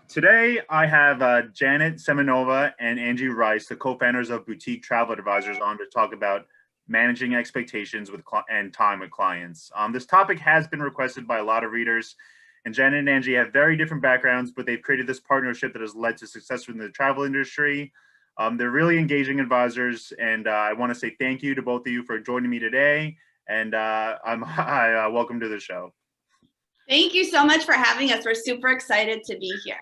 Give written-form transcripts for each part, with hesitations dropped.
Today, I have Janet Semenova and Angie Rice, the co-founders of Boutique Travel Advisors, on to talk about managing expectations and time with clients. This topic has been requested by a lot of readers, and Janet and Angie have very different backgrounds, but they've created this partnership that has led to success within the travel industry. They're really engaging advisors, and I want to say thank you to both of you for joining me today, and welcome to the show. Thank you so much for having us. We're super excited to be here.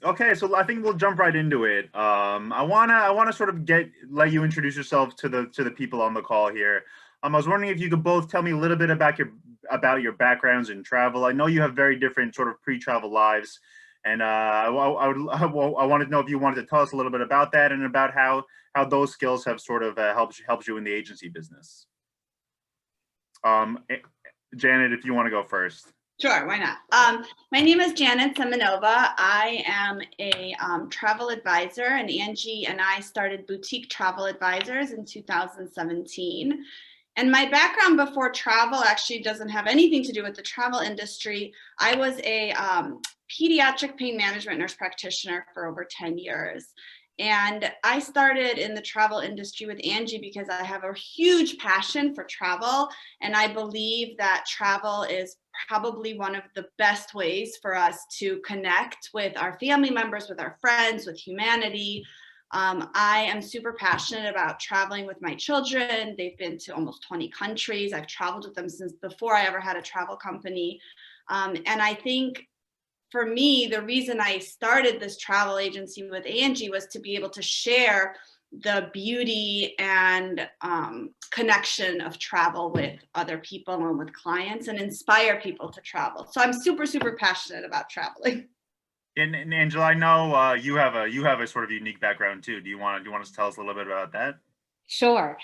Okay, so I think we'll jump right into it. I wanna sort of let you introduce yourself to the people on the call here. I was wondering if you could both tell me a little bit about your backgrounds in travel. I know you have very different sort of pre-travel lives, and I wanted to know if you wanted to tell us a little bit about that and about how those skills have sort of helped you in the agency business. Janet, if you want to go first. Sure, why not? My name is Janet Semenova. I am a travel advisor, and Angie and I started Boutique Travel Advisors in 2017. And my background before travel actually doesn't have anything to do with the travel industry. I was a pediatric pain management nurse practitioner for over 10 years. And I started in the travel industry with Angie because I have a huge passion for travel. And I believe that travel is probably one of the best ways for us to connect with our family members, with our friends, with humanity. I am super passionate about traveling with my children. They've been to almost 20 countries. I've traveled with them since before I ever had a travel company. And I think for me, the reason I started this travel agency with Angie was to be able to share the beauty and connection of travel with other people and with clients and inspire people to travel. So I'm super, super passionate about traveling. And Angela, I know you have a sort of unique background too. Do you want to tell us a little bit about that? Sure.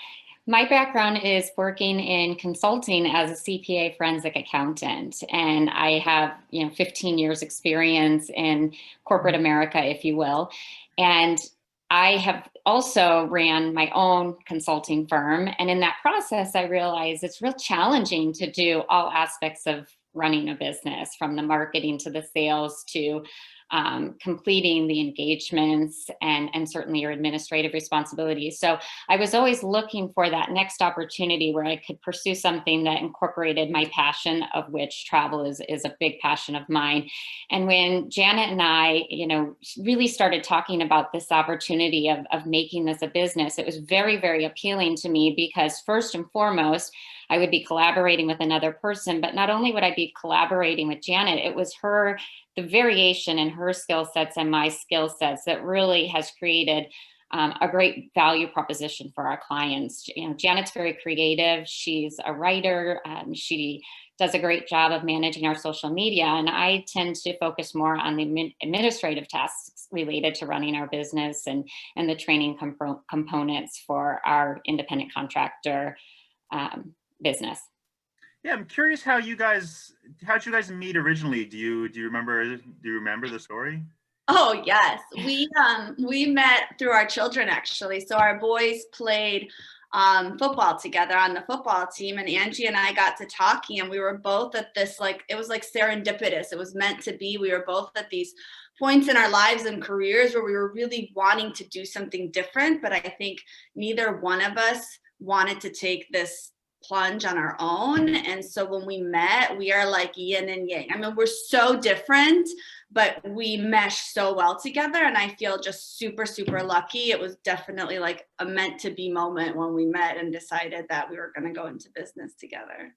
My background is working in consulting as a CPA forensic accountant, and I have 15 years experience in corporate America, if you will. And I have also ran my own consulting firm, and in that process, I realized it's real challenging to do all aspects of running a business, from the marketing to the sales to completing the engagements and certainly your administrative responsibilities. So I was always looking for that next opportunity where I could pursue something that incorporated my passion, of which travel is a big passion of mine. And when Janet and I, really started talking about this opportunity of making this a business, it was very, very appealing to me because first and foremost, I would be collaborating with another person, but not only would I be collaborating with Janet, it was the variation in her skill sets and my skill sets that really has created a great value proposition for our clients. Janet's very creative. She's a writer. She does a great job of managing our social media. And I tend to focus more on the administrative tasks related to running our business and the training components for our independent contractor business. Yeah, I'm curious how'd you guys meet originally? Do you remember the story? Oh yes, we met through our children actually. So our boys played football together on the football team, and Angie and I got to talking, and we were both at this it was like serendipitous. It was meant to be. We were both at these points in our lives and careers where we were really wanting to do something different, but I think neither one of us wanted to take this plunge on our own. And so when we met, we are like yin and yang. I mean, we're so different, but we mesh so well together. And I feel just super, super lucky. It was definitely like a meant to be moment when we met and decided that we were going to go into business together.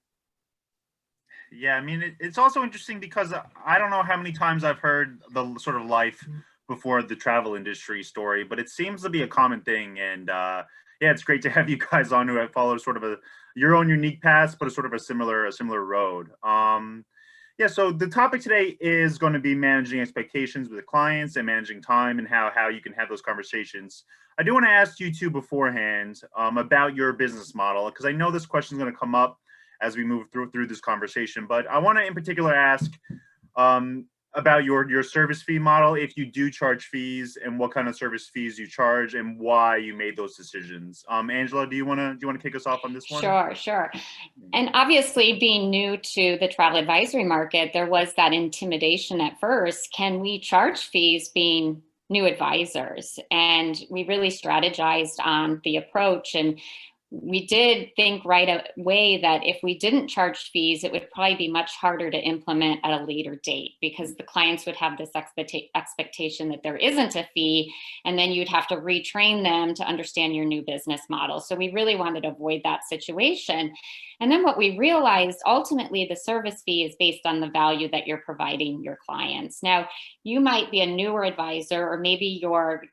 Yeah, I mean, it's also interesting because I don't know how many times I've heard the sort of life before the travel industry story, but it seems to be a common thing. And yeah, it's great to have you guys on who have followed sort of your own unique paths, but a sort of a similar road. Yeah, so the topic today is going to be managing expectations with the clients and managing time and how you can have those conversations. I do want to ask you two beforehand about your business model, because I know this question is going to come up as we move through this conversation, but I want to in particular ask, about your service fee model, if you do charge fees, and what kind of service fees you charge, and why you made those decisions. Angela, do you want to kick us off on this one? Sure. And obviously, being new to the travel advisory market, there was that intimidation at first. Can we charge fees being new advisors? And we really strategized on the approach. And we did think right away that if we didn't charge fees, it would probably be much harder to implement at a later date, because the clients would have this expectation that there isn't a fee, and then you'd have to retrain them to understand your new business model. So we really wanted to avoid that situation. And then what we realized, ultimately, the service fee is based on the value that you're providing your clients. Now, you might be a newer advisor, or maybe you're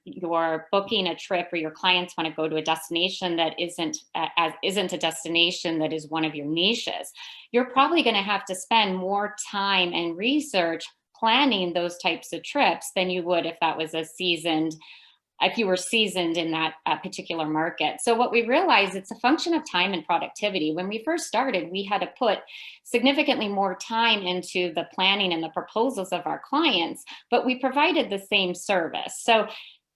booking a trip, or your clients want to go to a destination that isn't a destination that is one of your niches. You're probably going to have to spend more time and research planning those types of trips than you would if you were seasoned in that particular market. So what we realized, it's a function of time and productivity. When we first started, we had to put significantly more time into the planning and the proposals of our clients, but we provided the same service. So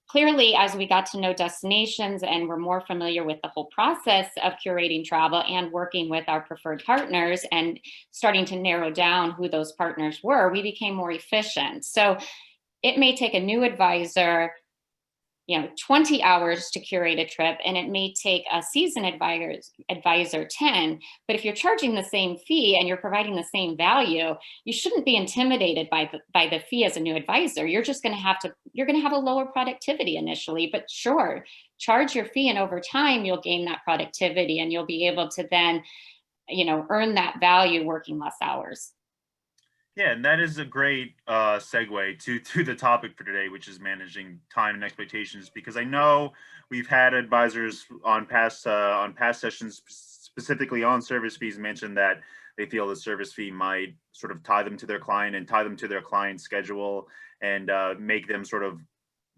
clearly, as we got to know destinations and were more familiar with the whole process of curating travel and working with our preferred partners and starting to narrow down who those partners were, we became more efficient. So it may take a new advisor 20 hours to curate a trip, and it may take a seasoned advisor 10. But if you're charging the same fee and you're providing the same value, you shouldn't be intimidated by the fee as a new advisor. You're going to have a lower productivity initially, but sure, charge your fee, and over time you'll gain that productivity, and you'll be able to then, earn that value working less hours. Yeah, and that is a great segue to the topic for today, which is managing time and expectations. Because I know we've had advisors on past sessions, specifically on service fees, mention that they feel the service fee might sort of tie them to their client and tie them to their client's schedule, and make them sort of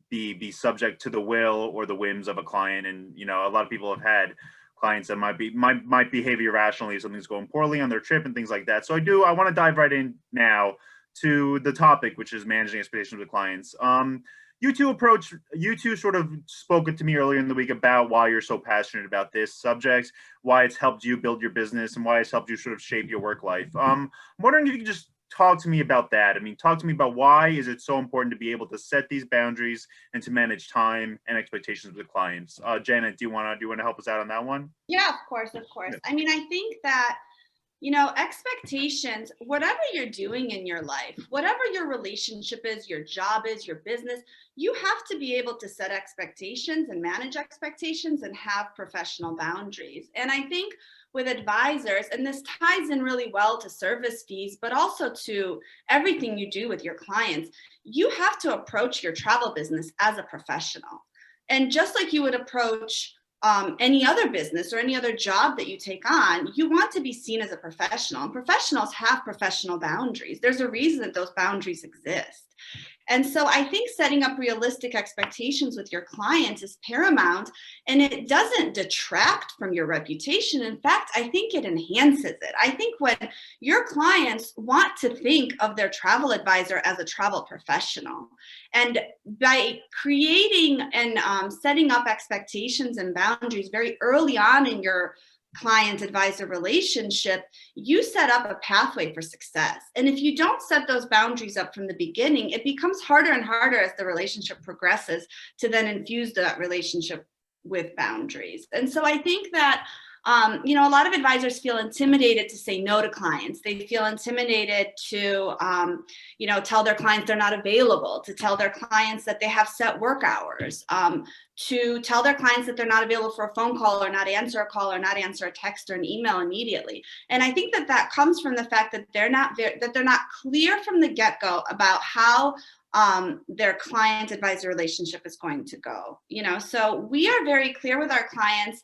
be subject to the will or the whims of a client. And a lot of people have had clients that might behave irrationally if something's going poorly on their trip and things like that. So I want to dive right in now to the topic, which is managing expectations with clients. You two sort of spoke to me earlier in the week about why you're so passionate about this subject, why it's helped you build your business, and why it's helped you sort of shape your work life. I'm wondering if you could just talk to me about that. I mean, talk to me about why is it so important to be able to set these boundaries and to manage time and expectations with clients. Janet, do you want to help us out on that one? Yeah, of course. Yeah. I mean, I think that, expectations, whatever you're doing in your life, whatever your relationship is, your job is, your business, you have to be able to set expectations and manage expectations and have professional boundaries. And I think with advisors, and this ties in really well to service fees, but also to everything you do with your clients, you have to approach your travel business as a professional. And just like you would approach any other business or any other job that you take on, you want to be seen as a professional. And professionals have professional boundaries. There's a reason that those boundaries exist. And so I think setting up realistic expectations with your clients is paramount, and it doesn't detract from your reputation. In fact, I think it enhances it. I think when your clients want to think of their travel advisor as a travel professional, and by creating and setting up expectations and boundaries very early on in your client advisor relationship, you set up a pathway for success. And if you don't set those boundaries up from the beginning, it becomes harder and harder as the relationship progresses to then infuse that relationship with boundaries. And so I think that a lot of advisors feel intimidated to say no to clients. They feel intimidated to, tell their clients they're not available, to tell their clients that they have set work hours, to tell their clients that they're not available for a phone call, or not answer a call, or not answer a text or an email immediately. And I think that comes from the fact that they're not clear from the get-go about how their client advisor relationship is going to go. So we are very clear with our clients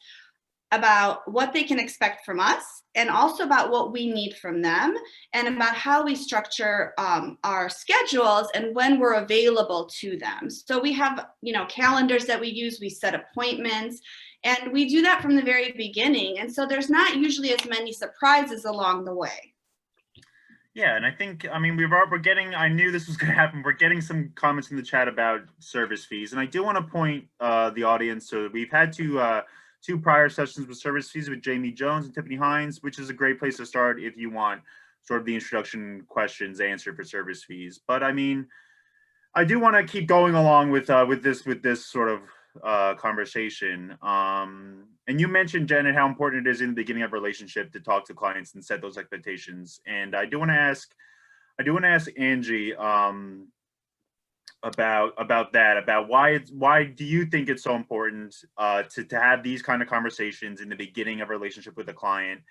about what they can expect from us, and also about what we need from them, and about how we structure our schedules and when we're available to them. So we have, calendars that we use, we set appointments, and we do that from the very beginning. And so there's not usually as many surprises along the way. Yeah, and I think, I mean, we're getting, I knew this was going to happen. We're getting some comments in the chat about service fees. And I do want to point the audience, so we've had two prior sessions with service fees with Jamie Jones and Tiffany Hines, which is a great place to start if you want sort of the introduction questions answered for service fees. But I mean, I do want to keep going along with this sort of conversation. And you mentioned, Janet, how important it is in the beginning of a relationship to talk to clients and set those expectations. And I do want to ask Angie about that, about why do you think it's so important to have these kind of conversations in the beginning of a relationship with a client,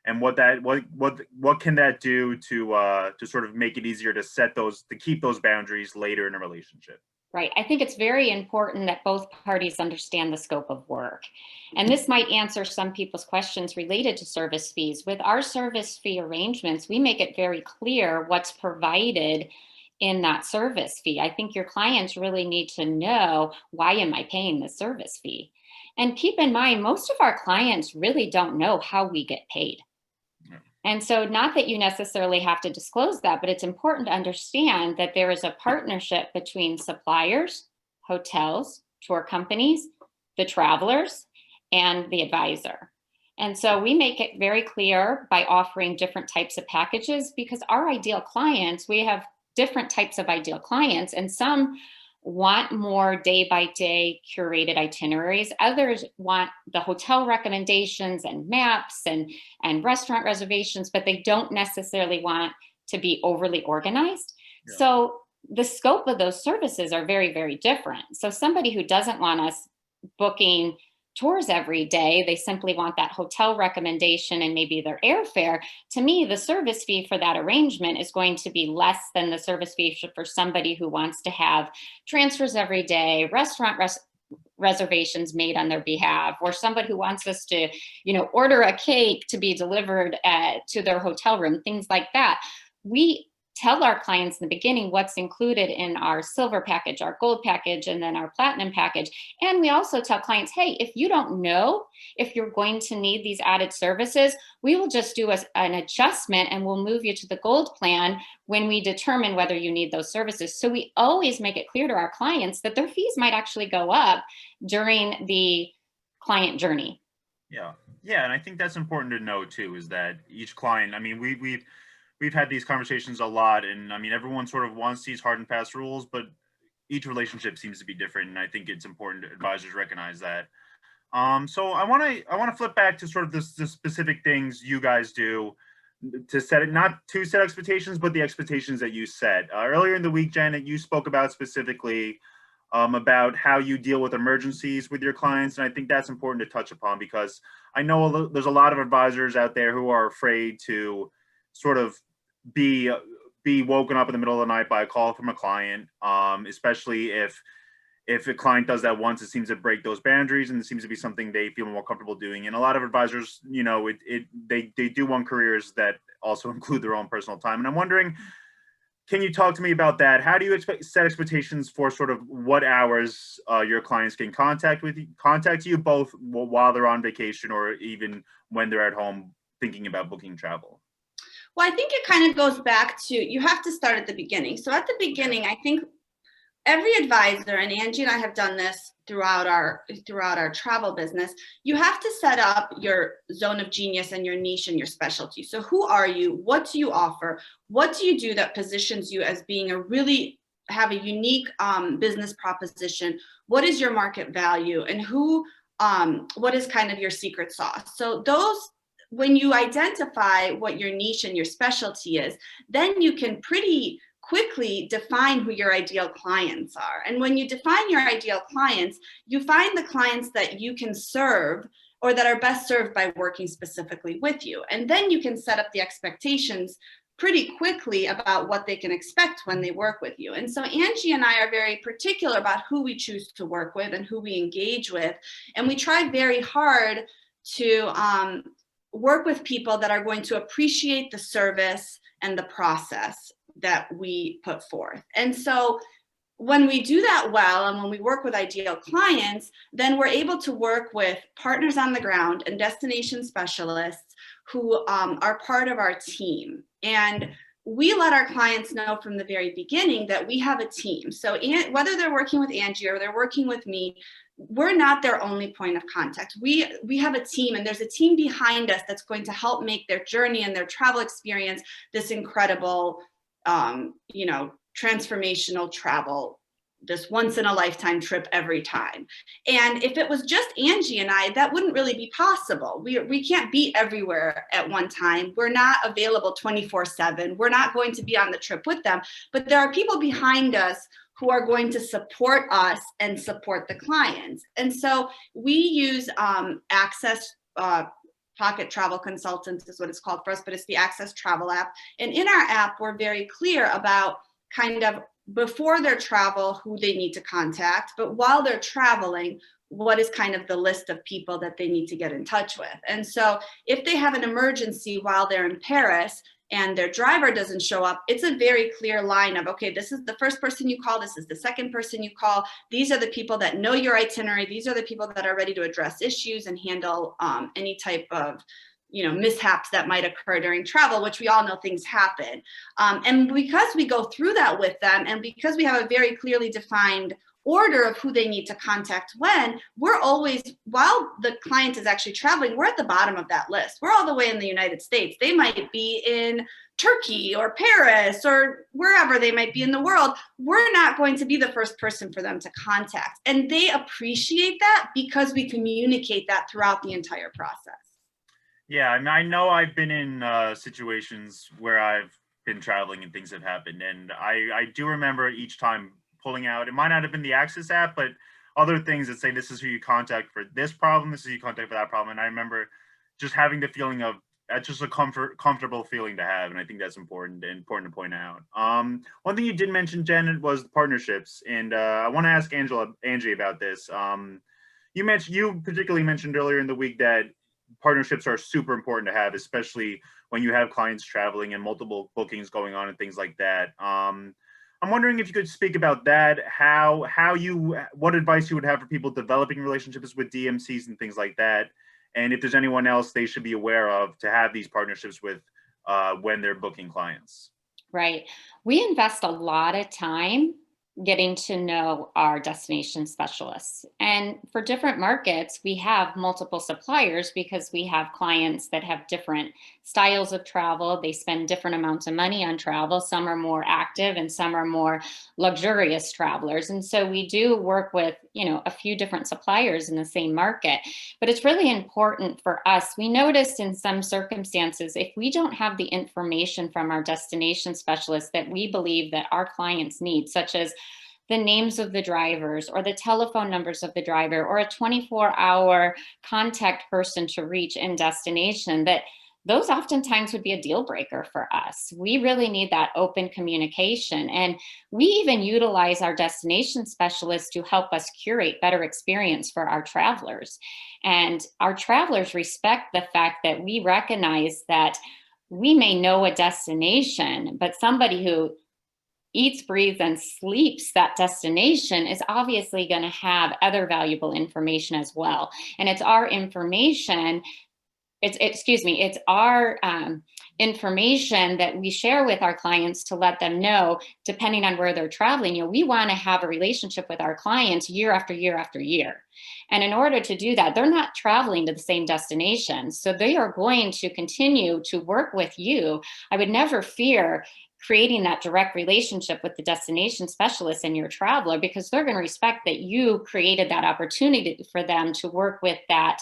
and what can that do to sort of make it easier to keep those boundaries later in a relationship? Right. I think it's very important that both parties understand the scope of work. And this might answer some people's questions related to service fees. With our service fee arrangements, we make it very clear what's provided in that service fee. I think your clients really need to know, why am I paying the service fee? And keep in mind, most of our clients really don't know how we get paid. And so, not that you necessarily have to disclose that, but it's important to understand that there is a partnership between suppliers, hotels, tour companies, the travelers, and the advisor. And so we make it very clear by offering different types of packages, because our ideal clients, we have different types of ideal clients, and some want more day-by-day curated itineraries. Others want the hotel recommendations and maps and restaurant reservations, but they don't necessarily want to be overly organized. Yeah. So the scope of those services are very, very different. So somebody who doesn't want us booking tours every day, they simply want that hotel recommendation and maybe their airfare. To me, the service fee for that arrangement is going to be less than the service fee for somebody who wants to have transfers every day, restaurant reservations made on their behalf, or somebody who wants us to, order a cake to be delivered to their hotel room, things like that. We tell our clients in the beginning what's included in our silver package, our gold package, and then our platinum package. And we also tell clients, hey, if you don't know if you're going to need these added services, we will just do an adjustment and we'll move you to the gold plan when we determine whether you need those services. So we always make it clear to our clients that their fees might actually go up during the client journey. Yeah, and I think that's important to know too, is that each client, I mean, we've had these conversations a lot, and I mean, everyone sort of wants these hard and fast rules, but each relationship seems to be different, and I think it's important that advisors recognize that. So I want to flip back to sort of the specific things you guys do to set it, not to set expectations, but the expectations that you set. Earlier in the week, Janet, you spoke about specifically about how you deal with emergencies with your clients, and I think that's important to touch upon, because I know there's a lot of advisors out there who are afraid to sort of be woken up in the middle of the night by a call from a client, especially if a client does that once, it seems to break those boundaries, and it seems to be something they feel more comfortable doing. And a lot of advisors, they do want careers that also include their own personal time. And I'm wondering, can you talk to me about that? How do you set expectations for sort of what hours your clients can contact you, both while they're on vacation or even when they're at home thinking about booking travel? Well, I think it kind of goes back to, you have to start at the beginning. So at the beginning, I think every advisor, and Angie and I have done this throughout our travel business, you have to set up your zone of genius and your niche and your specialty. So who are you? What do you offer? What do you do that positions you as being have a unique business proposition? What is your market value? And what is kind of your secret sauce? So when you identify what your niche and your specialty is, then you can pretty quickly define who your ideal clients are. And when you define your ideal clients, you find the clients that you can serve or that are best served by working specifically with you. And then you can set up the expectations pretty quickly about what they can expect when they work with you. And so Angie and I are very particular about who we choose to work with and who we engage with. And we try very hard to work with people that are going to appreciate the service and the process that we put forth. And so when we do that well, and when we work with ideal clients, then we're able to work with partners on the ground and destination specialists who are part of our team. And we let our clients know from the very beginning that we have a team. So whether they're working with Angie or they're working with me, we're not their only point of contact. We have a team, and there's a team behind us that's going to help make their journey and their travel experience this incredible, transformational travel, this once in a lifetime trip every time. And if it was just Angie and I, that wouldn't really be possible. We can't be everywhere at one time. We're not available 24/7. We're not going to be on the trip with them, but there are people behind us who are going to support us and support the clients. And so we use Access Pocket Travel Consultants is what it's called for us, but it's the Access Travel app. And in our app, we're very clear about kind of before their travel, who they need to contact, but while they're traveling, what is kind of the list of people that they need to get in touch with. And so if they have an emergency while they're in Paris and their driver doesn't show up, it's a very clear line of, okay, this is the first person you call, this is the second person you call, these are the people that know your itinerary, these are the people that are ready to address issues and handle any type of mishaps that might occur during travel, which we all know things happen. And because we go through that with them, and because we have a very clearly defined order of who they need to contact when, we're always, while the client is actually traveling, we're at the bottom of that list. We're all the way in the United States. They might be in Turkey or Paris or wherever they might be in the world. We're not going to be the first person for them to contact. And they appreciate that because we communicate that throughout the entire process. Yeah, I know I've been in situations where I've been traveling and things have happened, and I do remember each time pulling out, it might not have been the Access app, but other things that say this is who you contact for this problem, this is who you contact for that problem. And I remember just having the feeling of, that's just a comfortable feeling to have, and I think that's important to point out. One thing you did mention, Jen, was partnerships, and I want to ask Angie about this. You particularly mentioned earlier in the week that partnerships are super important to have, especially when you have clients traveling and multiple bookings going on and things like that. I'm wondering if you could speak about that, what advice you would have for people developing relationships with DMCs and things like that, and if there's anyone else they should be aware of to have these partnerships with when they're booking clients. Right. We invest a lot of time getting to know our destination specialists. And for different markets, we have multiple suppliers because we have clients that have different styles of travel. They spend different amounts of money on travel. Some are more active and some are more luxurious travelers. And so we do work with, a few different suppliers in the same market. But it's really important for us. We noticed in some circumstances, if we don't have the information from our destination specialists that we believe that our clients need, such as the names of the drivers or the telephone numbers of the driver or a 24-hour contact person to reach in destination, that those oftentimes would be a deal breaker for us. We really need that open communication. And we even utilize our destination specialists to help us curate better experience for our travelers. And our travelers respect the fact that we recognize that we may know a destination, but somebody who eats, breathes, and sleeps that destination is obviously going to have other valuable information as well. And it's our information, it's our information that we share with our clients to let them know, depending on where they're traveling, we want to have a relationship with our clients year after year after year. And in order to do that, they're not traveling to the same destination. So they are going to continue to work with you. I would never fear creating that direct relationship with the destination specialist and your traveler, because they're going to respect that you created that opportunity for them to work with that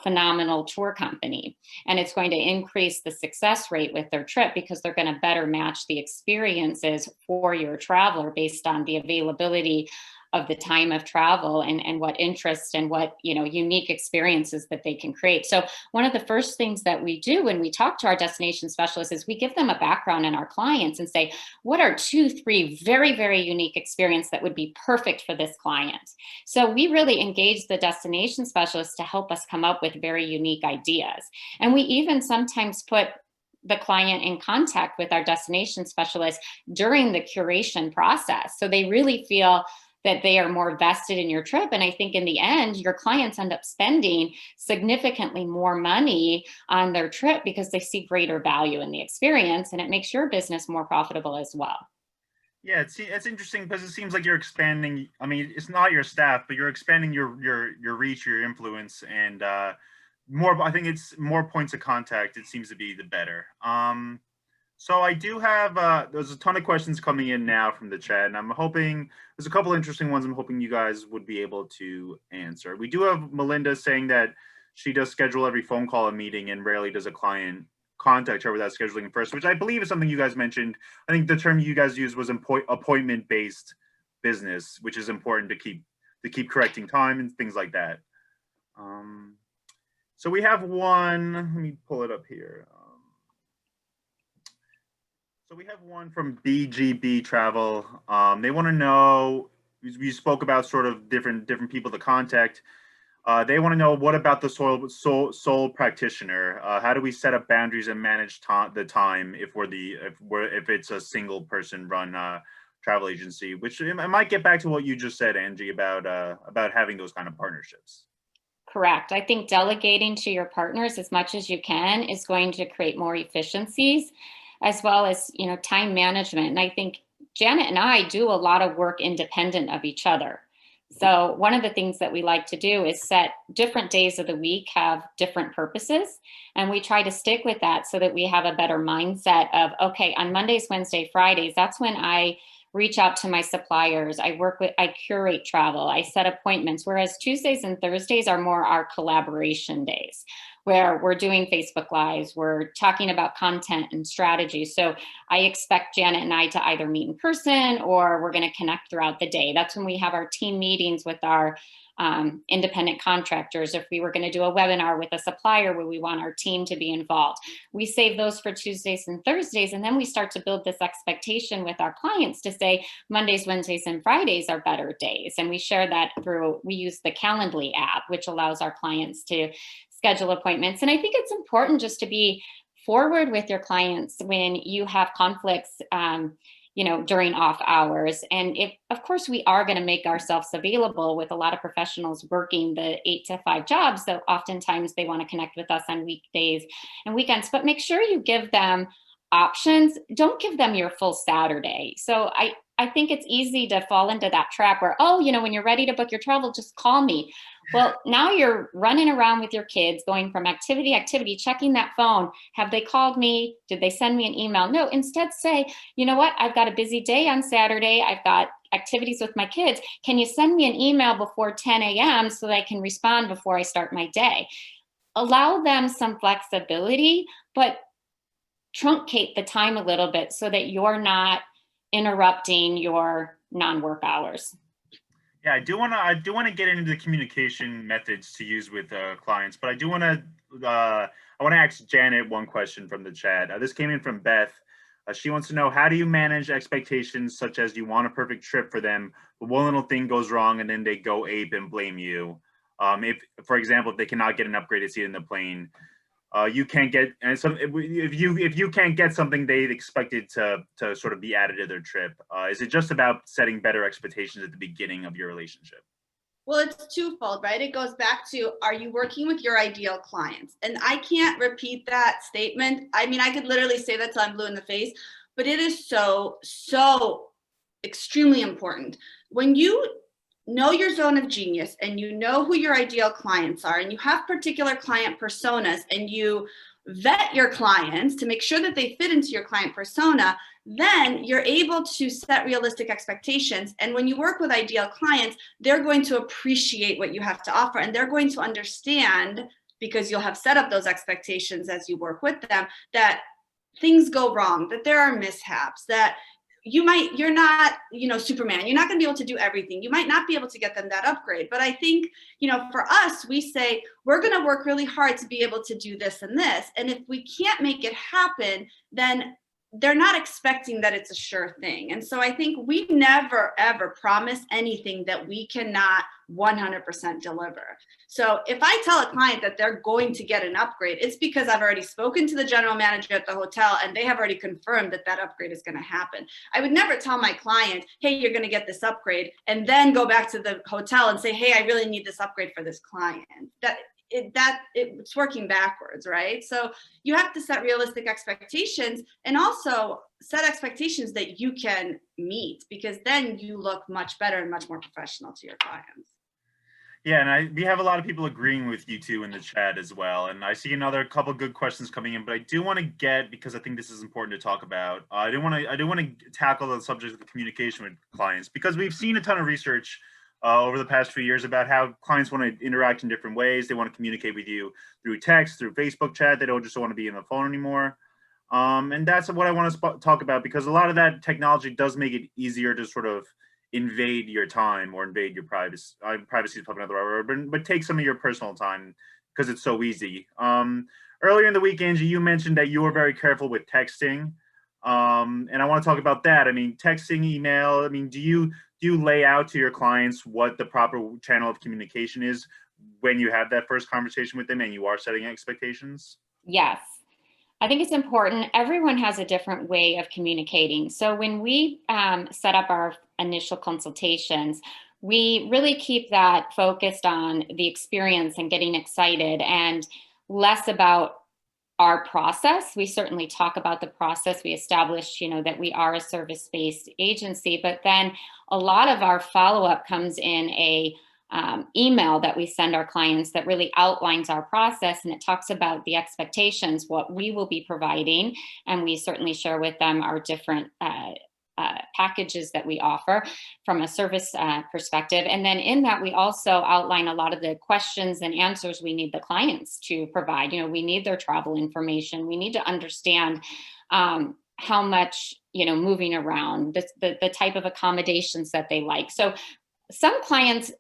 phenomenal tour company. And it's going to increase the success rate with their trip because they're going to better match the experiences for your traveler based on the availability of the time of travel and what interests and what, unique experiences that they can create. So one of the first things that we do when we talk to our destination specialists is we give them a background in our clients and say, what are 2-3 very, very unique experiences that would be perfect for this client? So we really engage the destination specialists to help us come up with very unique ideas. And we even sometimes put the client in contact with our destination specialist during the curation process. So they really feel that they are more vested in your trip. And I think in the end, your clients end up spending significantly more money on their trip because they see greater value in the experience, and it makes your business more profitable as well. Yeah, it's interesting because it seems like you're expanding. I mean, it's not your staff, but you're expanding your reach, your influence, and more. I think it's more points of contact. It seems to be the better. So I do have. There's a ton of questions coming in now from the chat, and I'm hoping there's a couple interesting ones. I'm hoping you guys would be able to answer. We do have Melinda saying that she does schedule every phone call a meeting, and rarely does a client contact her without scheduling first, which I believe is something you guys mentioned. I think the term you guys used was appointment-based business, which is important to keep correcting time and things like that. So we have one. Let me pull it up here. So we have one from BGB Travel. They want to know. We spoke about sort of different people to contact. They want to know, what about the sole practitioner? How do we set up boundaries and manage the time if it's a single person run travel agency? Which it might get back to what you just said, Angie, about having those kind of partnerships. Correct. I think delegating to your partners as much as you can is going to create more efficiencies, as well as, time management. And I think Janet and I do a lot of work independent of each other. So one of the things that we like to do is set different days of the week have different purposes. And we try to stick with that so that we have a better mindset of, okay, on Mondays, Wednesdays, Fridays, that's when I reach out to my suppliers. I curate travel, I set appointments, whereas Tuesdays and Thursdays are more our collaboration days, where we're doing Facebook Lives, we're talking about content and strategy. So I expect Janet and I to either meet in person or we're going to connect throughout the day. That's when we have our team meetings with our independent contractors. If we were going to do a webinar with a supplier where we want our team to be involved, we save those for Tuesdays and Thursdays. And then we start to build this expectation with our clients to say Mondays, Wednesdays, and Fridays are better days. And we share that we use the Calendly app, which allows our clients to schedule appointments. And I think it's important just to be forward with your clients when you have conflicts, during off hours. And if, of course, we are going to make ourselves available with a lot of professionals working the 8 to 5 jobs, so oftentimes they want to connect with us on weekdays and weekends, but make sure you give them options. Don't give them your full Saturday. So I think it's easy to fall into that trap where, when you're ready to book your travel, just call me. Well, now you're running around with your kids, going from activity to activity, checking that phone. Have they called me? Did they send me an email? No, instead say, you know what? I've got a busy day on Saturday. I've got activities with my kids. Can you send me an email before 10 a.m. so that I can respond before I start my day? Allow them some flexibility, but truncate the time a little bit so that you're not interrupting your non-work hours. Yeah, I do want to get into the communication methods to use with clients, but I want to ask Janet one question from the chat. This came in from Beth. She wants to know, how do you manage expectations such as you want a perfect trip for them, but one little thing goes wrong and then they go ape and blame you? If, for example, if they cannot get an upgraded seat in the plane, you can't get, and so if you can't get something they expected to sort of be added to their trip, is it just about setting better expectations at the beginning of your relationship? Well, it's twofold, right? It goes back to, are you working with your ideal clients? And I can't repeat that statement. I mean, I could literally say that till I'm blue in the face, but it is so extremely important. When you know your zone of genius and you know who your ideal clients are and you have particular client personas and you vet your clients to make sure that they fit into your client persona, then you're able to set realistic expectations. And when you work with ideal clients, they're going to appreciate what you have to offer and they're going to understand, because you'll have set up those expectations as you work with them, that things go wrong, that there are mishaps, that you're not, Superman. You're not going to be able to do everything. You might not be able to get them that upgrade. But I think, for us, we say, we're going to work really hard to be able to do this and this. And if we can't make it happen, then they're not expecting that it's a sure thing. And so I think we never, ever promise anything that we cannot 100% deliver. So if I tell a client that they're going to get an upgrade, it's because I've already spoken to the general manager at the hotel and they have already confirmed that that upgrade is going to happen. I would never tell my client, hey, you're going to get this upgrade, and then go back to the hotel and say, hey, I really need this upgrade for this client. It's working backwards, right? So you have to set realistic expectations, and also set expectations that you can meet, because then you look much better and much more professional to your clients. Yeah, and we have a lot of people agreeing with you two in the chat as well. And I see another couple good questions coming in, but I do want to get, because I think this is important to talk about. I do want to tackle the subject of the communication with clients, because we've seen a ton of research over the past few years about how clients want to interact in different ways. They want to communicate with you through text, through Facebook chat. They don't just want to be on the phone anymore. And that's what I want to talk about, because a lot of that technology does make it easier to sort of invade your time or invade your privacy. Privacy is probably not the right word, but take some of your personal time because it's so easy. Earlier in the week, Angie, you mentioned that you were very careful with texting. And I want to talk about that. I mean, texting, email, I mean, do you lay out to your clients what the proper channel of communication is when you have that first conversation with them and you are setting expectations? Yes. I think it's important. Everyone has a different way of communicating. So when we set up our initial consultations, we really keep that focused on the experience and getting excited, and less about our process. We certainly talk about the process. We establish, that we are a service-based agency, but then a lot of our follow-up comes in a email that we send our clients that really outlines our process, and it talks about the expectations, what we will be providing, and we certainly share with them our different packages that we offer from a service perspective. And then in that, we also outline a lot of the questions and answers we need the clients to provide. We need their travel information. We need to understand how much, moving around, the type of accommodations that they like. So some clients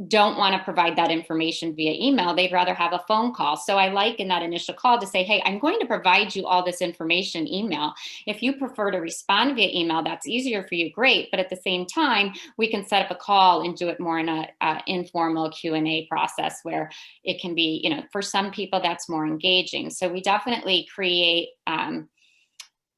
don't want to provide that information via email. They'd rather have a phone call. So I like in that initial call to say, hey, I'm going to provide you all this information email. If you prefer to respond via email, that's easier for you, great. But at the same time, we can set up a call and do it more in a informal Q&A process where it can be, for some people that's more engaging. So we definitely create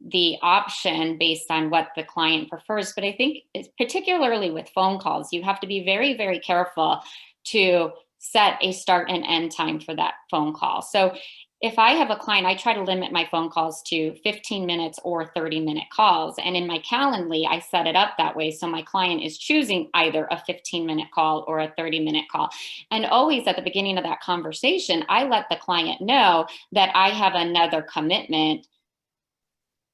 the option based on what the client prefers. But I think particularly with phone calls, you have to be very, very careful to set a start and end time for that phone call. So if I have a client, I try to limit my phone calls to 15 minutes or 30-minute calls. And in my Calendly, I set it up that way. So my client is choosing either a 15-minute call or a 30-minute call. And always at the beginning of that conversation, I let the client know that I have another commitment.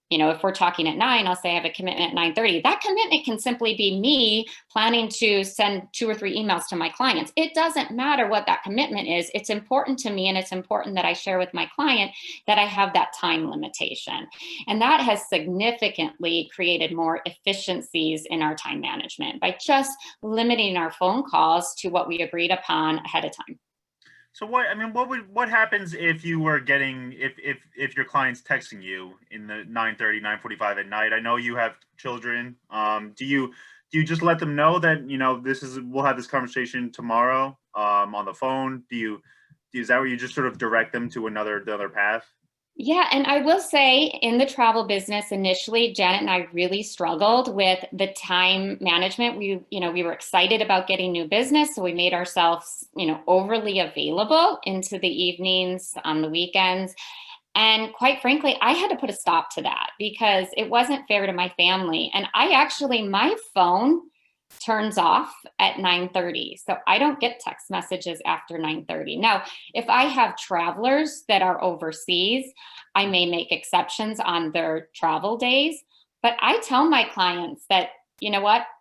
If we're talking at 9, I'll say I have a commitment at 9:30. That commitment can simply be me planning to send 2 or 3 emails to my clients. It doesn't matter what that commitment is. It's important to me, and it's important that I share with my client that I have that time limitation. And that has significantly created more efficiencies in our time management by just limiting our phone calls to what we agreed upon ahead of time. So what happens if you were getting, if your client's texting you in the 9:30, 9:45 at night? I know you have children. Do you just let them know that, we'll have this conversation tomorrow on the phone? Is that where you just sort of direct them to the other path? Yeah, and I will say in the travel business initially, Janet and I really struggled with the time management. We were excited about getting new business, so we made ourselves, overly available into the evenings, on the weekends. And quite frankly, I had to put a stop to that because it wasn't fair to my family. And my phone turns off at 9:30. So I don't get text messages after 9:30. Now, if I have travelers that are overseas, I may make exceptions on their travel days, but I tell my clients that,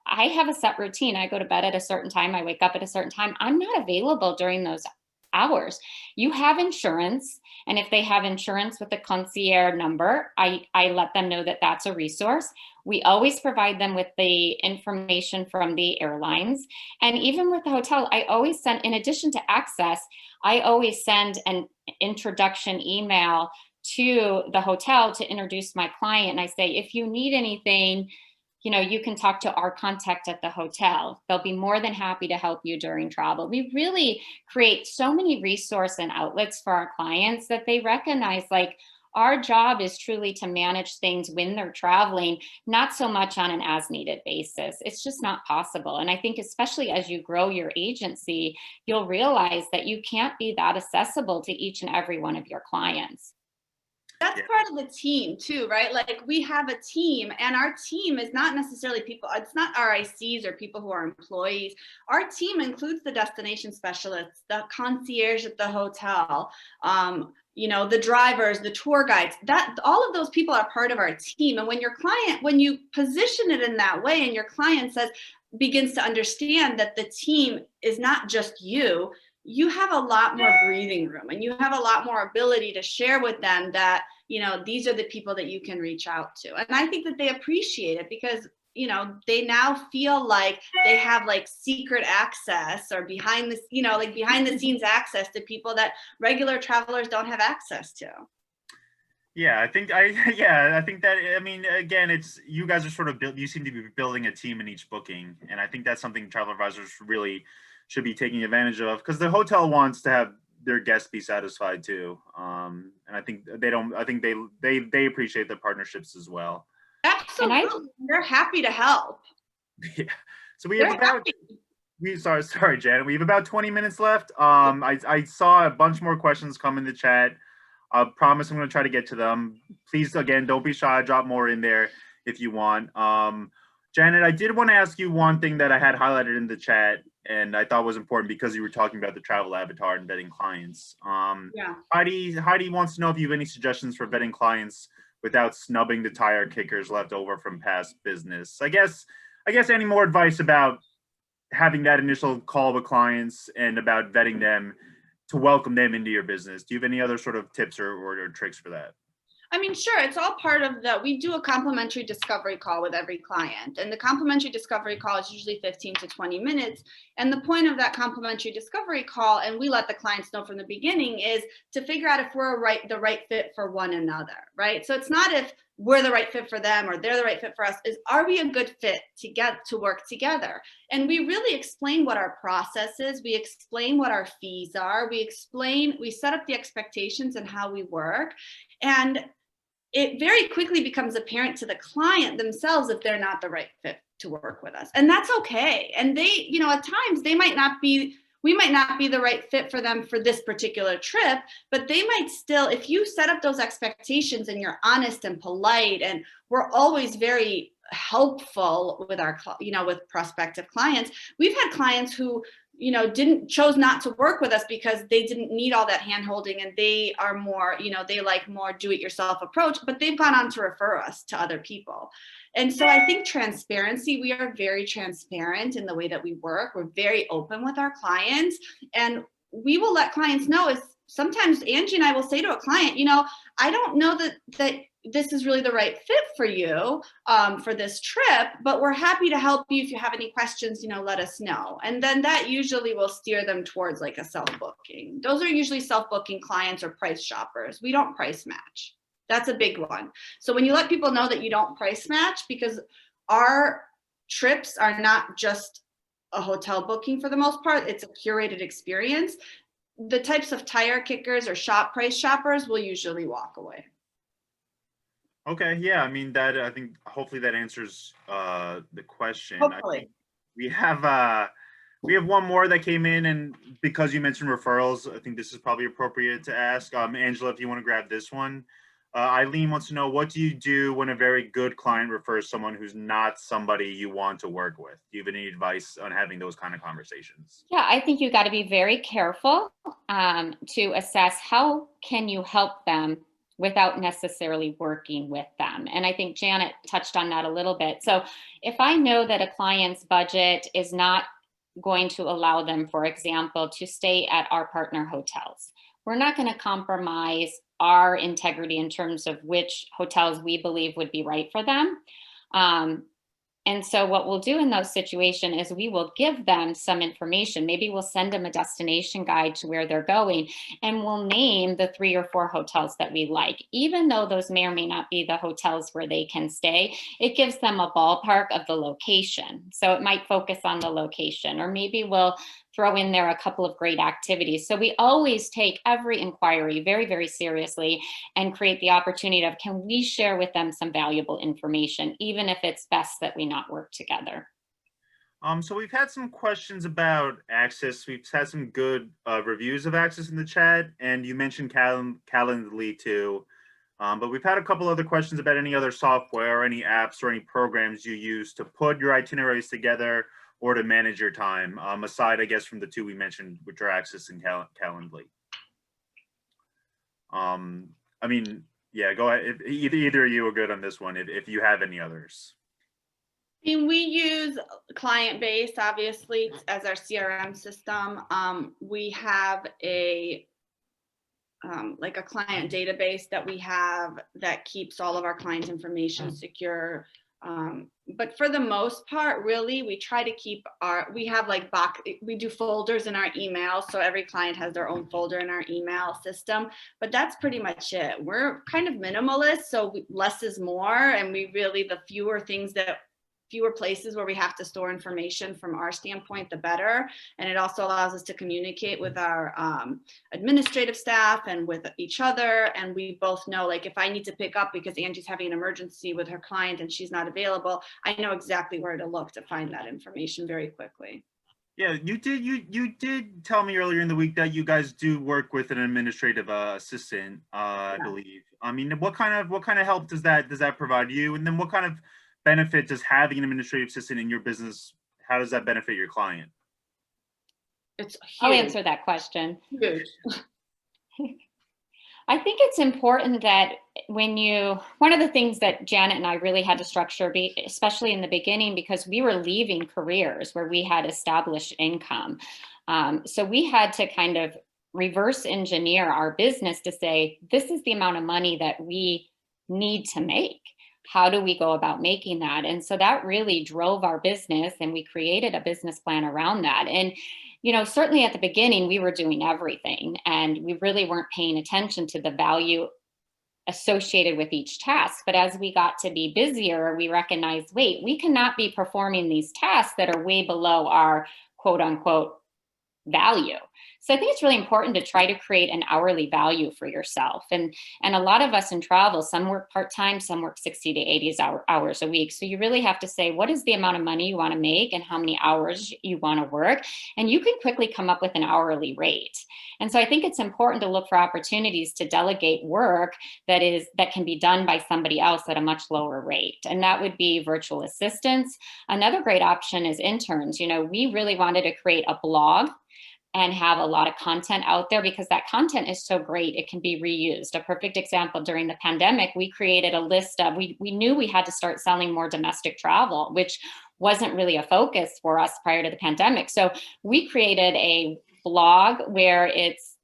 I have a set routine. I go to bed at a certain time. I wake up at a certain time. I'm not available during those hours. You have insurance. And if they have insurance with the concierge number, I let them know that that's a resource. We always provide them with the information from the airlines. And even with the hotel, I always send, in addition to access, I always send an introduction email to the hotel to introduce my client. And I say, if you need anything, you can talk to our contact at the hotel. They'll be more than happy to help you during travel. We really create so many resources and outlets for our clients that they recognize, like, our job is truly to manage things when they're traveling, not so much on an as needed basis. It's just not possible. And I think especially as you grow your agency, you'll realize that you can't be that accessible to each and every one of your clients. That's part of the team too, right? Like, we have a team, and our team is not necessarily people, it's not RICs or people who are employees. Our team includes the destination specialists, the concierge at the hotel, the drivers, the tour guides, that all of those people are part of our team. And when you position it in that way and your client begins to understand that the team is not just you, you have a lot more breathing room, and you have a lot more ability to share with them that, these are the people that you can reach out to. And I think that they appreciate it because, they now feel like they have like secret access or behind the scenes access to people that regular travelers don't have access to. Yeah, I think that, I mean, again, it's, you guys are you seem to be building a team in each booking. And I think that's something travel advisors really should be taking advantage of, because the hotel wants to have their guests be satisfied too. And I think they appreciate the partnerships as well. Absolutely. They're happy to help. Yeah. So we have sorry, Janet. We have about 20 minutes left. I saw a bunch more questions come in the chat. I promise I'm going to try to get to them. Please, again, don't be shy. Drop more in there if you want. Janet, I did want to ask you one thing that I had highlighted in the chat, and I thought was important because you were talking about the travel avatar and vetting clients. Heidi wants to know if you have any suggestions for vetting clients without snubbing the tire kickers left over from past business. I guess any more advice about having that initial call with clients and about vetting them to welcome them into your business. Do you have any other sort of tips or tricks for that? I mean, sure. It's all part of we do a complimentary discovery call with every client. And the complimentary discovery call is usually 15 to 20 minutes. And the point of that complimentary discovery call, and we let the clients know from the beginning, is to figure out if we're the right fit for one another, right? So it's not if we're the right fit for them or they're the right fit for us, is are we a good fit to get to work together? And we really explain what our process is. We explain what our fees are. We set up the expectations and how we work. And it very quickly becomes apparent to the client themselves if they're not the right fit to work with us. And that's okay. And they, at times we might not be the right fit for them for this particular trip, but they might still, if you set up those expectations and you're honest and polite, and we're always very helpful with our, with prospective clients. We've had clients who, chose not to work with us because they didn't need all that hand holding, and they are more, they like more do-it-yourself approach, but they've gone on to refer us to other people. And so I think transparency, we are very transparent in the way that we work. We're very open with our clients, and we will let clients know. Is sometimes Angie and I will say to a client, I don't know that this is really the right fit for you for this trip, but we're happy to help you. If you have any questions, let us know. And then that usually will steer them towards like a self-booking. Those are usually self-booking clients or price shoppers. We don't price match. That's a big one. So when you let people know that you don't price match, because our trips are not just a hotel booking for the most part, it's a curated experience. The types of tire kickers or price shoppers will usually walk away. Okay, yeah, I mean, I think hopefully that answers the question. Hopefully. We have one more that came in, and because you mentioned referrals, I think this is probably appropriate to ask. Angela, if you want to grab this one. Eileen wants to know, what do you do when a very good client refers someone who's not somebody you want to work with? Do you have any advice on having those kind of conversations? Yeah, I think you got to be very careful to assess how can you help them without necessarily working with them. And I think Janet touched on that a little bit. So if I know that a client's budget is not going to allow them, for example, to stay at our partner hotels, we're not going to compromise our integrity in terms of which hotels we believe would be right for them. And so what we'll do in those situations is we will give them some information. Maybe we'll send them a destination guide to where they're going, and we'll name the 3 or 4 hotels that we like. Even though those may or may not be the hotels where they can stay, it gives them a ballpark of the location. So it might focus on the location, or maybe we'll throw in there a couple of great activities. So we always take every inquiry very, very seriously and create the opportunity of, can we share with them some valuable information, even if it's best that we not work together. So we've had some questions about Access. We've had some good reviews of Access in the chat, and you mentioned Calendly too. But we've had a couple other questions about any other software or any apps or any programs you use to put your itineraries together or to manage your time, aside, I guess, from the 2 we mentioned, which are Access and Calendly. I mean, yeah, go ahead. If either of you are good on this one, if you have any others. I mean, we use client base, obviously, as our CRM system. We have a like a client database that we have that keeps all of our client information secure. But for the most part, really, we try to keep we have like we do folders in our email. So every client has their own folder in our email system, but that's pretty much it. We're kind of minimalist. So less is more. And we really, the fewer places where we have to store information from our standpoint, the better. And it also allows us to communicate with our administrative staff and with each other. And we both know, like, if I need to pick up because Angie's having an emergency with her client and she's not available, I know exactly where to look to find that information very quickly. Yeah, you did tell me earlier in the week that you guys do work with an administrative assistant, I believe. I mean, what kind of help does that provide you? And then what kind of benefit does having an administrative assistant in your business, how does that benefit your client? It's huge. I'll answer that question. Huge. I think it's important that one of the things that Janet and I really had to structure, especially in the beginning, because we were leaving careers where we had established income. So we had to kind of reverse engineer our business to say, this is the amount of money that we need to make. How do we go about making that? And so that really drove our business, and we created a business plan around that. And, certainly at the beginning, we were doing everything, and we really weren't paying attention to the value associated with each task. But as we got to be busier, we recognized, wait, we cannot be performing these tasks that are way below our quote unquote value. So I think it's really important to try to create an hourly value for yourself. And a lot of us in travel, some work part-time, some work 60 to 80 hours a week. So you really have to say, what is the amount of money you want to make and how many hours you want to work? And you can quickly come up with an hourly rate. And so I think it's important to look for opportunities to delegate work that can be done by somebody else at a much lower rate. And that would be virtual assistants. Another great option is interns. We really wanted to create a blog and have a lot of content out there because that content is so great, it can be reused. A perfect example, during the pandemic, we created a list of, we knew we had to start selling more domestic travel, which wasn't really a focus for us prior to the pandemic. So we created a blog where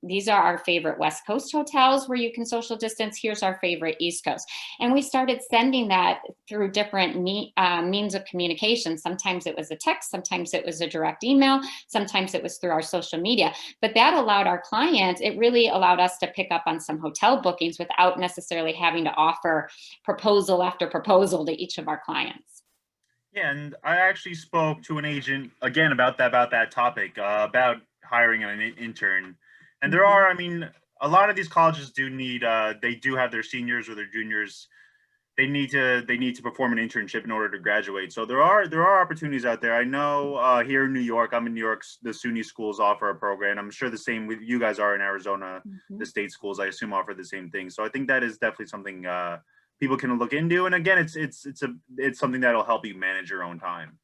these are our favorite West Coast hotels where you can social distance. Here's our favorite East Coast. And we started sending that through different means of communication. Sometimes it was a text, sometimes it was a direct email, sometimes it was through our social media. But that allowed our clients, it really allowed us to pick up on some hotel bookings without necessarily having to offer proposal after proposal to each of our clients. Yeah, and I actually spoke to an agent again about that topic, about hiring an intern. And there are, a lot of these colleges do need, they do have their seniors or their juniors. They need to perform an internship in order to graduate. So there are opportunities out there. I know here in New York, I'm in New York, the SUNY schools offer a program. I'm sure the same with you guys are in Arizona. The state schools, I assume, offer the same thing. So I think that is definitely something people can look into. And again, it's something that'll help you manage your own time.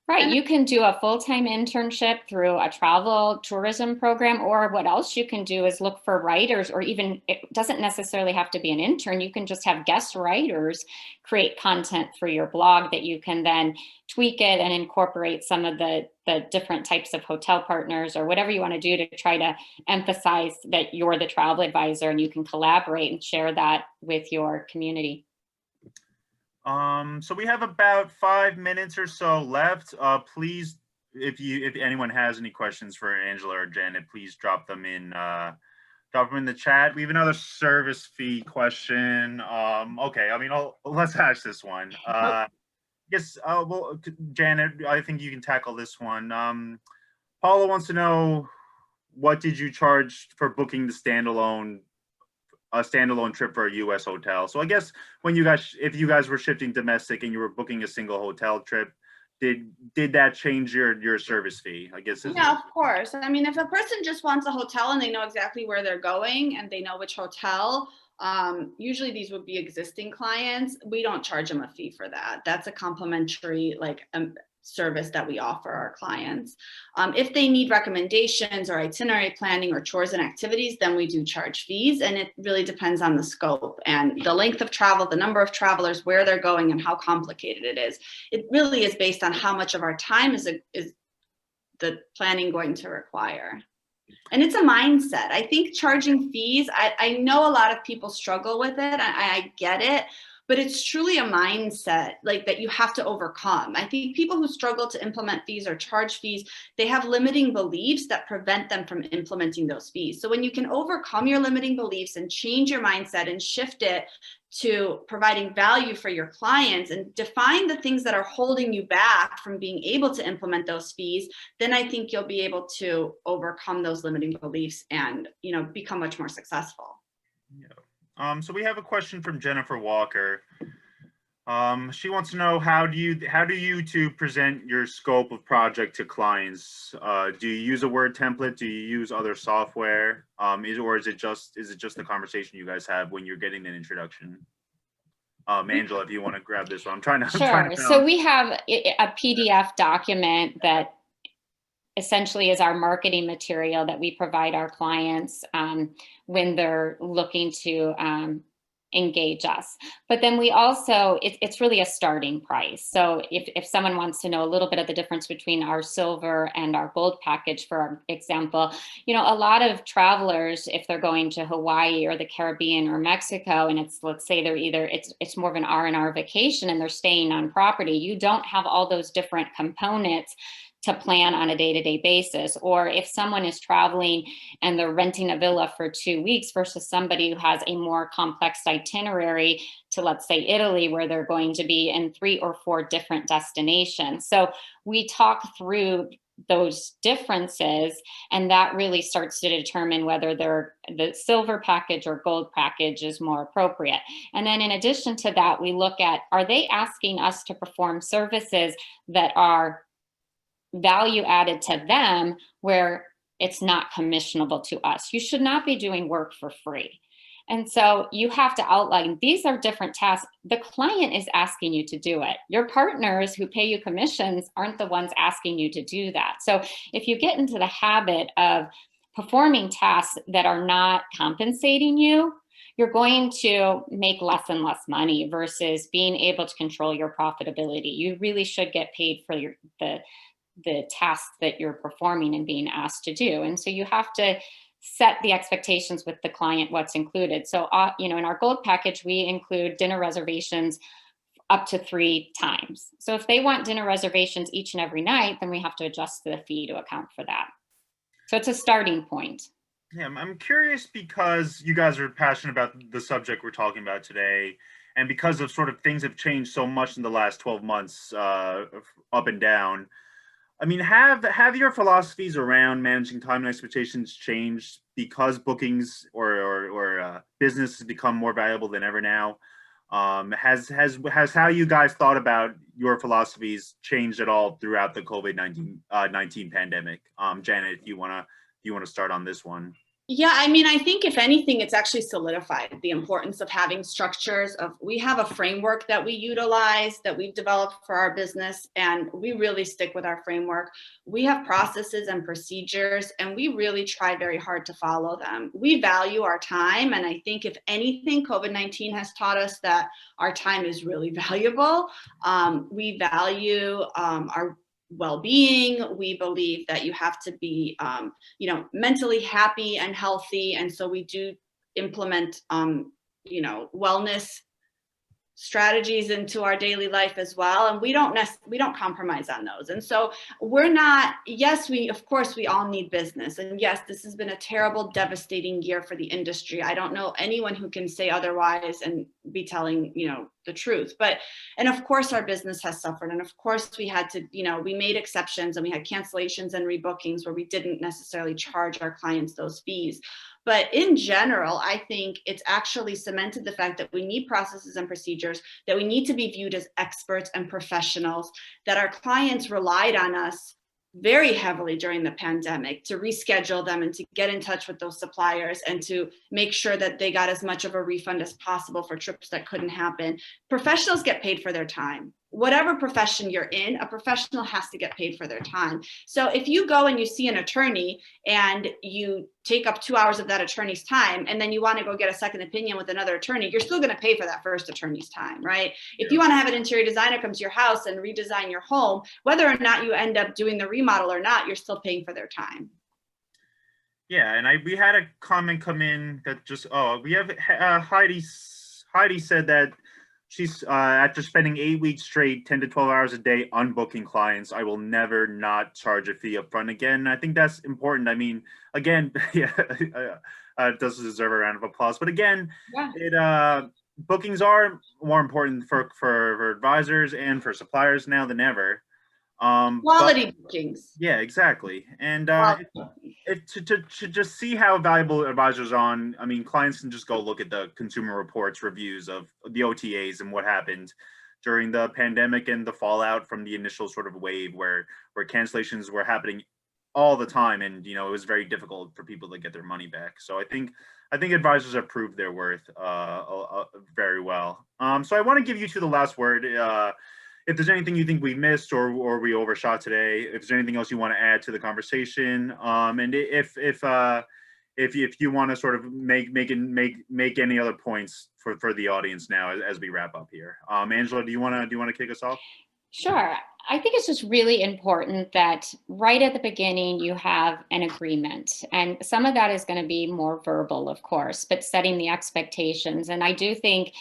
Right. You can do a full-time internship through a travel tourism program, or what else you can do is look for writers, or even, it doesn't necessarily have to be an intern. You can just have guest writers create content for your blog that you can then tweak it and incorporate some of the different types of hotel partners or whatever you want to do to try to emphasize that you're the travel advisor, and you can collaborate and share that with your community. So we have about 5 minutes or so left. Please, if anyone has any questions for Angela or Janet, please drop them in the chat. We have another service fee question. Okay, I mean, let's hash this one. Yes, well, Janet, I think you can tackle this one. Paula wants to know, what did you charge for booking the standalone trip for a U.S. hotel? So I guess if you guys were shifting domestic and you were booking a single hotel trip, did that change your service fee? I guess. Yeah, of course. I mean, if a person just wants a hotel and they know exactly where they're going and they know which hotel, usually these would be existing clients. We don't charge them a fee for that. That's a complimentary service that we offer our clients. If they need recommendations or itinerary planning or chores and activities, then we do charge fees, and it really depends on the scope and the length of travel, the number of travelers, where they're going, and how complicated it is. It really is based on how much of our time is the planning going to require. And it's a mindset. I think charging fees, I know a lot of people struggle with it. I get it, but it's truly a mindset like that you have to overcome. I think people who struggle to implement fees or charge fees, they have limiting beliefs that prevent them from implementing those fees. So when you can overcome your limiting beliefs and change your mindset and shift it to providing value for your clients and define the things that are holding you back from being able to implement those fees, then I think you'll be able to overcome those limiting beliefs and, become much more successful. Yeah. So we have a question from Jennifer Walker. She wants to know, how do you two present your scope of project to clients? Do you use a Word template? Do you use other software? Is it just the conversation you guys have when you're getting an introduction? Angela, if you want to grab this one, Sure. So we have a PDF document that essentially is our marketing material that we provide our clients when they're looking to engage us. But then we also, it's really a starting price. So if someone wants to know a little bit of the difference between our silver and our gold package, for example, a lot of travelers, if they're going to Hawaii or the Caribbean or Mexico, and let's say it's more of an R&R vacation and they're staying on property, you don't have all those different components to plan on a day-to-day basis. Or if someone is traveling and they're renting a villa for 2 weeks versus somebody who has a more complex itinerary to, let's say, Italy, where they're going to be in 3 or 4 different destinations. So we talk through those differences, and that really starts to determine whether the silver package or gold package is more appropriate. And then in addition to that, we look at, are they asking us to perform services that are value added to them where it's not commissionable to us? You should not be doing work for free. And so you have to outline, these are different tasks. The client is asking you to do it. Your partners who pay you commissions aren't the ones asking you to do that. So if you get into the habit of performing tasks that are not compensating you, you're going to make less and less money versus being able to control your profitability. You really should get paid for the tasks that you're performing and being asked to do. And so you have to set the expectations with the client, what's included. So, in our gold package, we include dinner reservations up to 3 times. So if they want dinner reservations each and every night, then we have to adjust the fee to account for that. So it's a starting point. Yeah, I'm curious, because you guys are passionate about the subject we're talking about today, and because of sort of things have changed so much in the last 12 months, up and down. I mean, have your philosophies around managing time and expectations changed because bookings or business has become more valuable than ever now? Has how you guys thought about your philosophies changed at all throughout the COVID-19 pandemic? Janet, if you wanna start on this one. Yeah, I mean, I think if anything, it's actually solidified the importance of having structures. We have a framework that we utilize that we've developed for our business, and we really stick with our framework. We have processes and procedures, and we really try very hard to follow them. We value our time, and I think if anything, COVID-19 has taught us that our time is really valuable. We value our well-being. We believe that you have to be, mentally happy and healthy. And so we do implement, wellness strategies into our daily life as well, and we don't compromise on those. And so we're not, yes, of course we all need business, and yes, this has been a terrible, devastating year for the industry. I don't know anyone who can say otherwise and be telling, the truth. And of course our business has suffered, and of course we had to, we made exceptions, and we had cancellations and rebookings where we didn't necessarily charge our clients those fees. But in general, I think it's actually cemented the fact that we need processes and procedures, that we need to be viewed as experts and professionals, that our clients relied on us very heavily during the pandemic to reschedule them and to get in touch with those suppliers and to make sure that they got as much of a refund as possible for trips that couldn't happen. Professionals get paid for their time. Whatever profession you're in, a professional has to get paid for their time. So if you go and you see an attorney and you take up 2 hours of that attorney's time, and then you want to go get a second opinion with another attorney, you're still going to pay for that first attorney's time, right? If you want to have an interior designer come to your house and redesign your home, whether or not you end up doing the remodel or not, you're still paying for their time. Yeah, and we had a comment come in that just, we have Heidi said that she's after spending 8 weeks straight, 10 to 12 hours a day unbooking clients, I will never not charge a fee up front again. I think that's important. I mean, again, yeah, it does deserve a round of applause. But again, bookings are more important for advisors and for suppliers now than ever. Quality bookings. Yeah, exactly. And to just see how valuable advisors on, I mean, clients can just go look at the Consumer Reports reviews of the OTAs and what happened during the pandemic and the fallout from the initial sort of wave where cancellations were happening all the time, and it was very difficult for people to get their money back. So I think advisors have proved their worth very well. So I want to give you two the last word. If there's anything you think we missed or we overshot today, if there's anything else you want to add to the conversation, and if you want to sort of make any other points for the audience now as we wrap up here, Angela, do you want to kick us off? Sure. I think it's just really important that right at the beginning you have an agreement, and some of that is going to be more verbal, of course, but setting the expectations. And I do think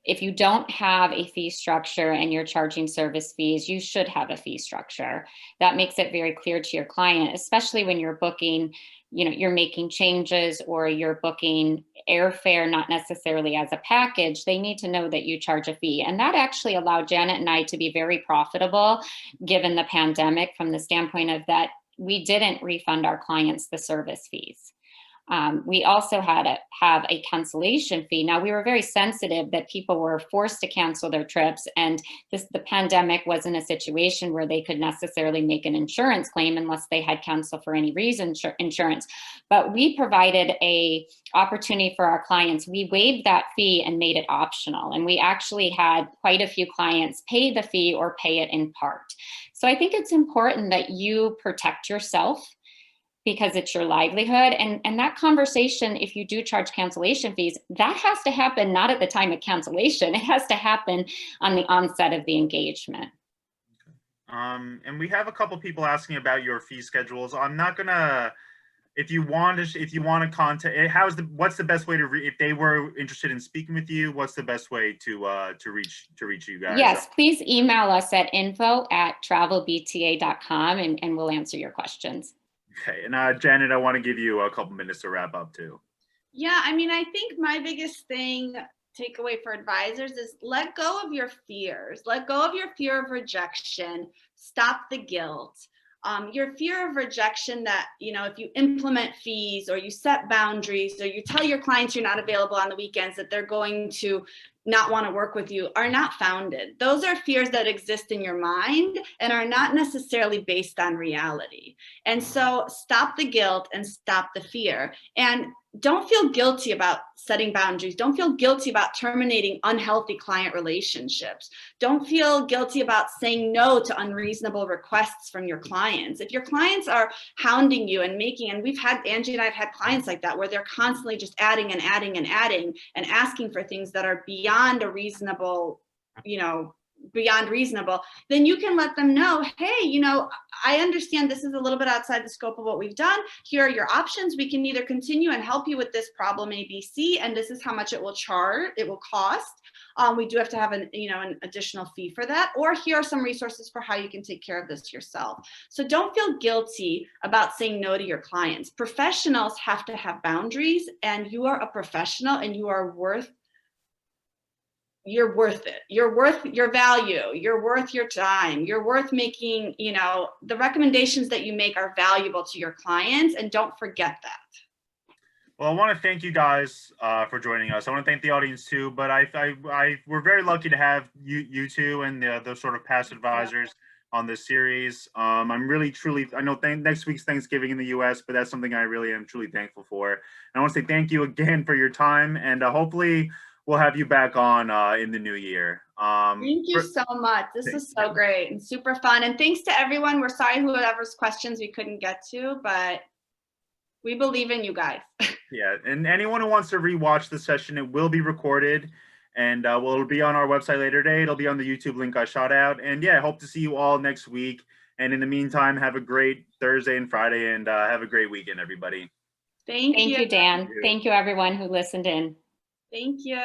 if you don't have a fee structure and you're charging service fees, you should have a fee structure. That makes it very clear to your client, especially when you're booking, you're making changes or you're booking airfare, not necessarily as a package. They need to know that you charge a fee. And that actually allowed Janet and I to be very profitable given the pandemic, from the standpoint of that we didn't refund our clients the service fees. We also had to have a cancellation fee. Now, we were very sensitive that people were forced to cancel their trips, and the pandemic wasn't a situation where they could necessarily make an insurance claim unless they had canceled for any reason insurance. But we provided a opportunity for our clients. We waived that fee and made it optional. And we actually had quite a few clients pay the fee or pay it in part. So I think it's important that you protect yourself, because it's your livelihood. And that conversation, if you do charge cancellation fees, that has to happen not at the time of cancellation. It has to happen on the onset of the engagement. And we have a couple people asking about your fee schedules. I'm not gonna, if you want to contact, what's the best way to if they were interested in speaking with you, what's the best way to reach you guys? Yes, please email us at info@travelbta.com and we'll answer your questions. Okay, and Janet, I want to give you a couple minutes to wrap up too. Yeah, I mean, I think my biggest takeaway for advisors is let go of your fears. Let go of your fear of rejection. Stop the guilt. Your fear of rejection that, if you implement fees or you set boundaries or you tell your clients you're not available on the weekends, that they're going to not want to work with you, are not founded. Those are fears that exist in your mind and are not necessarily based on reality. And so stop the guilt and stop the fear. And don't feel guilty about setting boundaries. Don't feel guilty about terminating unhealthy client relationships. Don't feel guilty about saying no to unreasonable requests from your clients. If your clients are hounding you and Angie and I have had clients like that, where they're constantly just adding and asking for things that are beyond a reasonable, beyond reasonable, then you can let them know, hey, you know, I understand this is a little bit outside the scope of what we've done. Here are your options. We can either continue and help you with this problem ABC, and this is how much it will cost. We do have to have an additional fee for that, or here are some resources for how you can take care of this yourself. So don't feel guilty about saying no to your clients. Professionals have to have boundaries, and you are a professional and you're worth it. You're worth your value. You're worth your time. You're worth making, the recommendations that you make are valuable to your clients, and don't forget that. Well, I want to thank you guys for joining us. I want to thank the audience too, but we're very lucky to have you two and the sort of past advisors on this series. I'm really, truly, I know next week's Thanksgiving in the US, but that's something I really am truly thankful for. And I want to say thank you again for your time, and hopefully we'll have you back on in the new year. Thank you so much. This is so great and super fun. And thanks to everyone. We're sorry whoever's questions we couldn't get to, but we believe in you guys. Yeah, and anyone who wants to rewatch the session, it will be recorded, and it'll be on our website later today. It'll be on the YouTube link I shot out. And yeah, I hope to see you all next week. And in the meantime, have a great Thursday and Friday, and have a great weekend, everybody. Thank you. Thank you, Dan. Thank you, everyone who listened in. Thank you.